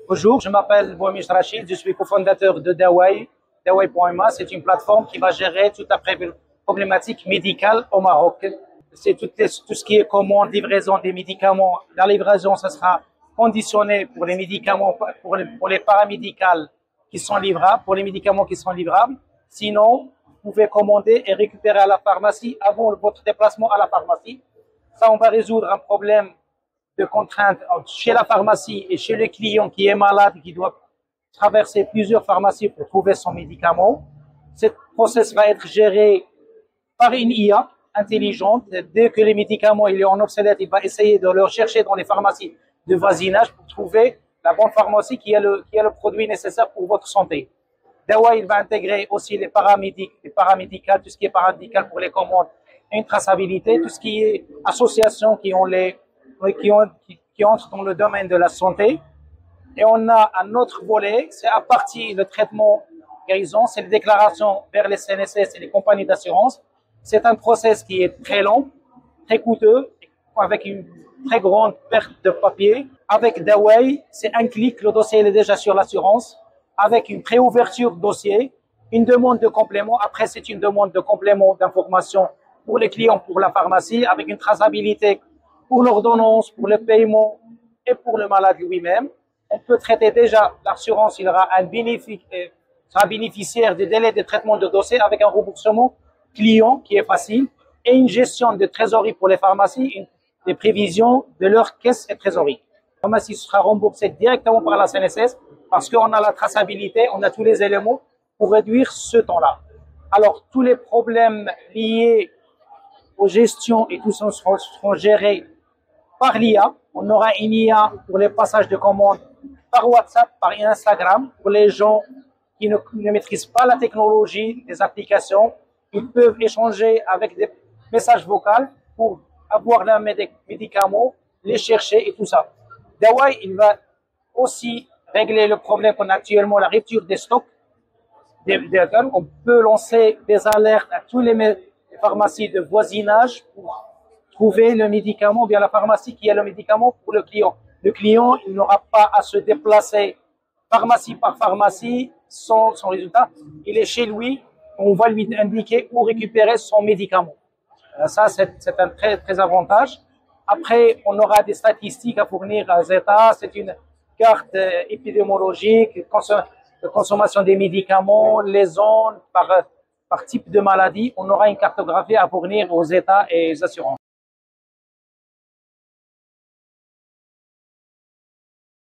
Bonjour, je m'appelle Bouamish Rachid, je suis cofondateur de Dawai. Dawai.ma, c'est une plateforme qui va gérer toute la problématique médicale au Maroc. C'est tout ce qui est commande, livraison des médicaments. La livraison, ça sera conditionné pour les médicaments, pour les paramédicales qui sont livrables, pour les médicaments qui sont livrables. Sinon, vous pouvez commander et récupérer à la pharmacie avant votre déplacement à la pharmacie. Ça, on va résoudre un problème de contraintes chez la pharmacie et chez le client qui est malade et qui doit traverser plusieurs pharmacies pour trouver son médicament. Ce process va être géré par une IA intelligente. Dès que les médicaments il est en obsolète, il va essayer de le chercher dans les pharmacies de voisinage pour trouver la bonne pharmacie qui a le produit nécessaire pour votre santé. Dawai, il va intégrer aussi les paramédicales, tout ce qui est paramédical pour les commandes, une traçabilité, tout ce qui est associations qui entrent dans le domaine de la santé. Et on a un autre volet, c'est à partir le traitement guérison, c'est les déclarations vers les CNSS et les compagnies d'assurance. C'est un process qui est très long, très coûteux, avec une très grande perte de papier. Avec Dawai, c'est un clic, le dossier est déjà sur l'assurance, avec une préouverture de dossier, une demande de complément. Après, c'est une demande de complément d'information pour les clients, pour la pharmacie, avec une traçabilité pour l'ordonnance, pour le paiement et pour le malade lui-même. On peut traiter déjà l'assurance, il sera bénéficiaire des délais de traitement de dossier avec un remboursement client qui est facile et une gestion de trésorerie pour les pharmacies, des prévisions de leur caisse et trésorerie. La pharmacie sera remboursée directement par la CNSS parce qu'on a la traçabilité, on a tous les éléments pour réduire ce temps-là. Alors, tous les problèmes liés aux gestions et tout ça seront gérés par l'IA. On aura une IA pour les passages de commandes par WhatsApp, par Instagram. Pour les gens qui ne maîtrisent pas la technologie des applications, ils peuvent échanger avec des messages vocaux pour avoir leurs médicaments, les chercher et tout ça. Dawai, il va aussi régler le problème qu'on a actuellement, la rupture des stocks. On peut lancer des alertes à tous les pharmacies de voisinage pour trouver le médicament, bien la pharmacie qui a le médicament pour le client. Le client, il n'aura pas à se déplacer pharmacie par pharmacie sans son résultat. Il est chez lui, on va lui indiquer où récupérer son médicament. Ça, c'est un très avantage. Après, on aura des statistiques à fournir à Zeta. C'est une carte épidémiologique, de consommation des médicaments, les zones par type de maladie. On aura une cartographie à fournir aux États et aux assurances.